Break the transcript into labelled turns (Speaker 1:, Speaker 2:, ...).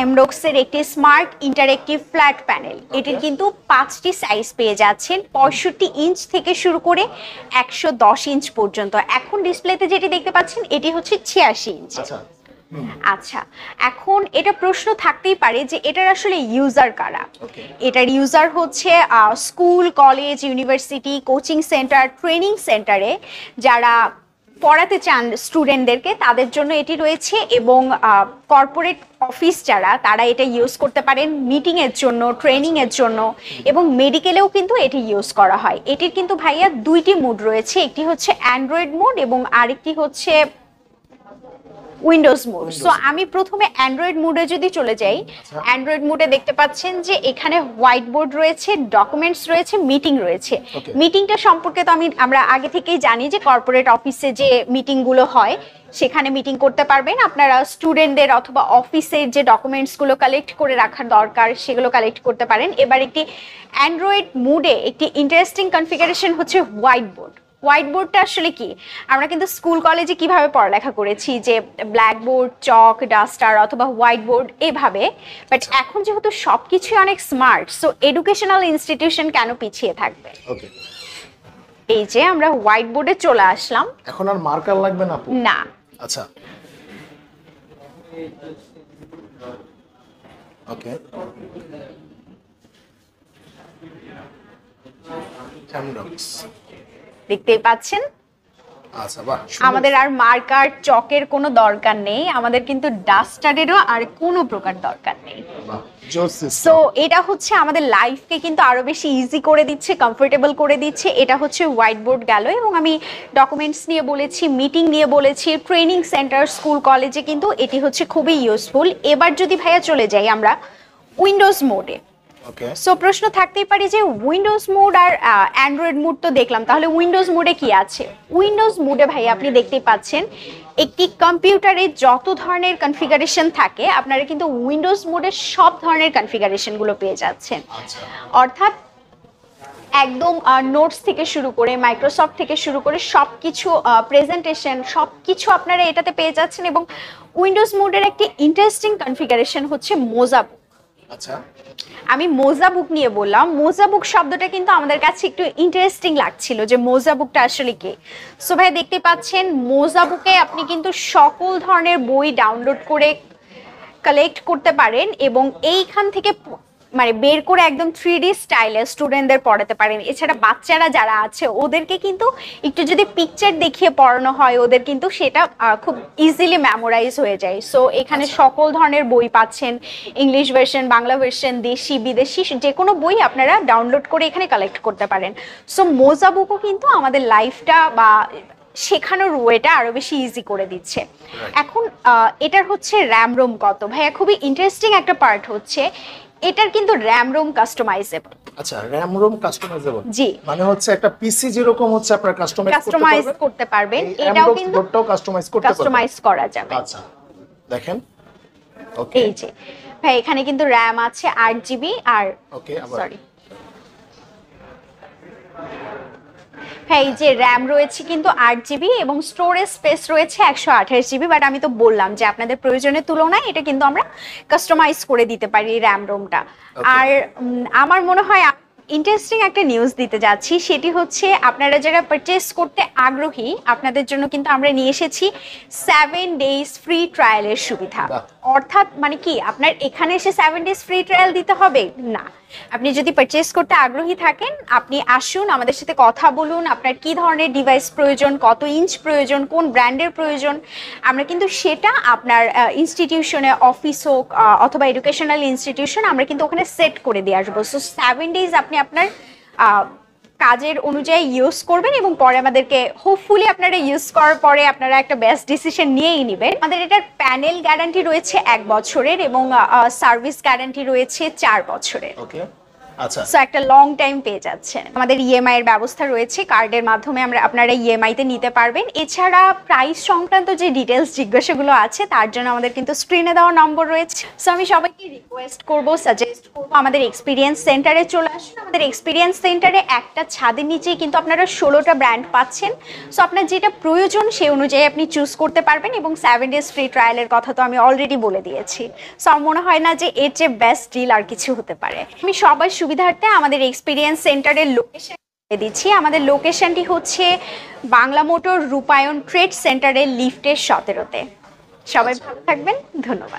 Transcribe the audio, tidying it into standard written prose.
Speaker 1: এমরক্সের একটি smart interactive flat panel. এটির কিন্তু 5টি সাইজ পেয়ে যাচ্ছেন, 65 ইঞ্চ থেকে শুরু করে 110 ইঞ্চ পর্যন্ত। এখন ডিসপ্লেতে যেটি দেখতে পাচ্ছেন এটি হচ্ছে 86 ইঞ্চ। আচ্ছা, এখন এটা প্রশ্ন থাকতেই পারে যে এটার আসলে ইউজার কারা। এটার ইউজার হচ্ছে school, college, university, coaching centre, training সেন্টারে যারা পড়াতে চান স্টুডেন্টদেরকে, তাদের জন্য এটি রয়েছে। এবং কর্পোরেট অফিস যারা, তারা এটা ইউজ করতে পারেন মিটিংয়ের জন্য, ট্রেনিংয়ের জন্য, এবং মেডিকেলেও কিন্তু এটি ইউজ করা হয়। এটির কিন্তু ভাইয়া 2টি মোড রয়েছে, একটি হচ্ছে অ্যান্ড্রয়েড মোড এবং আরেকটি হচ্ছে উইন্ডোজ মোড। সো আমি প্রথমে অ্যান্ড্রয়েড মোডে যদি চলে যাই, অ্যান্ড্রয়েড মোডে দেখতে পাচ্ছেন যে এখানে হোয়াইট বোর্ড রয়েছে, ডকুমেন্টস রয়েছে, মিটিং রয়েছে। মিটিংটা সম্পর্কে তো আমরা আগে থেকেই জানি যে কর্পোরেট অফিসে যে মিটিংগুলো হয় সেখানে মিটিং করতে পারবেন আপনারা। স্টুডেন্টদের অথবা অফিসের যে ডকুমেন্টসগুলো কালেক্ট করে রাখার দরকার সেগুলো কালেক্ট করতে পারেন। এবার একটি অ্যান্ড্রয়েড মোডে একটি ইন্টারেস্টিং কনফিগারেশন হচ্ছে হোয়াইট বোর্ড। হোয়াইট বোর্ডটা আসলে কি, আমরা কিন্তু স্কুল কলেজে কিভাবে পড়ালেখা করেছি যে ব্ল্যাকবোর্ড, চক, ডাস্টার অথবা হোয়াইট বোর্ড এভাবে, বাট এখন যেহেতু সবকিছু অনেক স্মার্ট, সো এডুকেশনাল ইনস্টিটিউশন কেন পিছিয়ে থাকবে। এই যে আমরা হোয়াইট বোর্ডে চলে আসলাম।
Speaker 2: এখন আর মার্কার লাগবে না আপু?
Speaker 1: না।
Speaker 2: আচ্ছা, ওকে। এমরক্স
Speaker 1: দেখতেই পাচ্ছেন।
Speaker 2: আচ্ছা, বাহ।
Speaker 1: আমাদের আর মার্কার, চকের কোনো দরকার নেই, আমাদের কিন্তু ডাস্টারেরও আর কোনো প্রকার দরকার নেই। সো এটা হচ্ছে আমাদের লাইফকে কিন্তু আরো বেশি ইজি করে দিচ্ছে, কমফোর্টেবল করে দিচ্ছে। এটা হচ্ছে হোয়াইট বোর্ড গেল, এবং আমি ডকুমেন্টস নিয়ে বলেছি, মিটিং নিয়ে বলেছি, ট্রেনিং সেন্টার, স্কুল, কলেজে কিন্তু এটি হচ্ছে খুবই ইউজফুল। এবার যদি ভাইয়া চলে যাই আমরা উইন্ডোজ মোডে। সো প্রশ্ন থাকতেই পারে যে উইন্ডোজ মোড আর অ্যান্ড্রয়েড মোড তো দেখলাম, তাহলে উইন্ডোজ মোডে কি আছে। উইন্ডোজ মোডে ভাই আপনি দেখতে পাচ্ছেন একটি কম্পিউটারে যত ধরনের কনফিগারেশন থাকে আপনারা কিন্তু উইন্ডোজ মোডে সব ধরনের কনফিগারেশনগুলো পেয়ে যাচ্ছেন। অর্থাৎ একদম নোটস থেকে শুরু করে, মাইক্রোসফট থেকে শুরু করে সবকিছু, প্রেজেন্টেশন, সবকিছু আপনারা এটাতে পেয়ে যাচ্ছেন। এবং উইন্ডোজ মোডের একটি ইন্টারেস্টিং কনফিগারেশন হচ্ছে মোজাবুক।
Speaker 2: আচ্ছা,
Speaker 1: আমি মোজাবুক নিয়ে বললাম। মোজাবুক শব্দটা কিন্তু আমাদের কাছে একটু ইন্টারেস্টিং লাগছিল যে মোজাবুকটা আসলে কি। সো ভাই দেখতে পাচ্ছেন মোজাবুকে আপনি কিন্তু সকল ধরনের বই ডাউনলোড করে কালেক্ট করতে পারেন এবং এইখান থেকে মানে বের করে একদম 3D স্টাইলে স্টুডেন্টদের পড়াতে পারেন। এছাড়া বাচ্চারা যারা আছে ওদেরকে কিন্তু একটু যদি পিকচার দেখিয়ে পড়ানো হয়, ওদের কিন্তু সেটা খুব ইজিলি মেমোরাইজ হয়ে যায়। সো এখানে সকল ধরনের বই পাচ্ছেন, ইংলিশ ভার্সন, বাংলা ভার্সন, দেশি বিদেশি যে কোনো বই আপনারা ডাউনলোড করে এখানে কালেক্ট করতে পারেন। সো মোজাবুকও কিন্তু আমাদের লাইফটা বা শেখানোর ওয়েটা আরো বেশি ইজি করে দিচ্ছে। এখন এটার হচ্ছে র্যাম রোম কত ভাইয়া, খুবই ইন্টারেস্টিং একটা পার্ট হচ্ছে এটার কিন্তু র্যাম রোম কাস্টমাইজেবল।
Speaker 2: আচ্ছা, র্যাম রোম কাস্টমাইজেবল,
Speaker 1: জি,
Speaker 2: মানে হচ্ছে একটা পিসি যেরকম হচ্ছে আপনারা কাস্টমাইজ
Speaker 1: করতে পারবেন, এটাও কিন্তু কাস্টমাইজ করা যাবে।
Speaker 2: আচ্ছা দেখেন, ওকে,
Speaker 1: এই যে ভাই এখানে কিন্তু র্যাম আছে 8GB আর
Speaker 2: ওকে,
Speaker 1: সরি হ্যাঁ, এই যে র্যাম রয়েছে কিন্তু 8GB এবং স্টোরেজ স্পেস রয়েছে 128GB। বাট আমি তো বললাম যে আপনাদের প্রয়োজনের তুলনায় এটা কিন্তু আমরা কাস্টমাইজ করে দিতে পারি র্যাম রোমটা। আর আমার মনে হয় ইন্টারেস্টিং একটা নিউজ দিতে যাচ্ছি, সেটি হচ্ছে আপনারা যারা পারচেস করতে আগ্রহী আপনাদের জন্য কিন্তু আমরা নিয়ে এসেছি 7 ডেজ ফ্রি ট্রায়ালের সুবিধা। অর্থাৎ মানে কি, আপনার এখানে এসে 7 ডেজ ফ্রি ট্রায়াল দিতে হবে না। আপনি যদি পারচেস করতে আগ্রহী থাকেন, আপনি আসুন, আমাদের সাথে কথা বলুন, আপনার কি ধরনের ডিভাইস প্রয়োজন, কত ইঞ্চ প্রয়োজন, কোন ব্র্যান্ডের প্রয়োজন, আমরা কিন্তু সেটা আপনার ইনস্টিটিউশনে, অফিস হোক অথবা এডুকেশনাল ইনস্টিটিউশন, আমরা কিন্তু ওখানে সেট করে দিয়ে আসবো। সো 7 ডেজ আপনি আপনার কাজের অনুযায়ী ইউজ করবেন এবং পরে আমাদেরকে হোপফুলি আপনারা ইউজ করার পরে আপনারা একটা বেস্ট ডিসিশন নিয়েই নেবেন। আমাদের এটার প্যানেল গ্যারান্টি রয়েছে 1 বছরের এবং সার্ভিস গ্যারান্টি রয়েছে 4 বছরের।
Speaker 2: ওকে, আচ্ছা
Speaker 1: সো একটা লং টাইম পেয়ে যাচ্ছেন। আমাদের ইএমআই এর ব্যবস্থা রয়েছে, কার্ডের মাধ্যমে আপনারা ইএমআই তে নিতে পারবেন। এছাড়া প্রাইস সংক্রান্ত যে ডিটেলস জিজ্ঞাসাগুলো আছে তার জন্য আমাদের কিন্তু স্ক্রিনে দেওয়া নম্বর রয়েছে। সো আমি সবাইকে রিকোয়েস্ট করব, সাজেস্ট করব আমাদের এক্সপিরিয়েন্স সেন্টারে চলে আসুন। আমাদের এক্সপিরিয়েন্স সেন্টারে একটা ছাদের নিচেই কিন্তু আপনারা 16টা ব্র্যান্ড পাচ্ছেন। সো আপনার যেটা প্রয়োজন সেই অনুযায়ী আপনি চুজ করতে পারবেন, এবং 7 ডেজ ফ্রি ট্রায়ালের কথা তো আমি অলরেডি বলে দিয়েছি। সো আমার মনে হয় না যে এর চেয়ে বেস্ট ডিল আর কিছু হতে পারে। আমি সবার সুবিধার্থে আমাদের এক্সপিরিয়েন্স সেন্টারের লোকেশন দিচ্ছি। আমাদের লোকেশনটি হচ্ছে বাংলা মোটর রূপায়ণ ট্রেড সেন্টারের লিফটের 17তে। সবাই ভালো থাকবেন, ধন্যবাদ।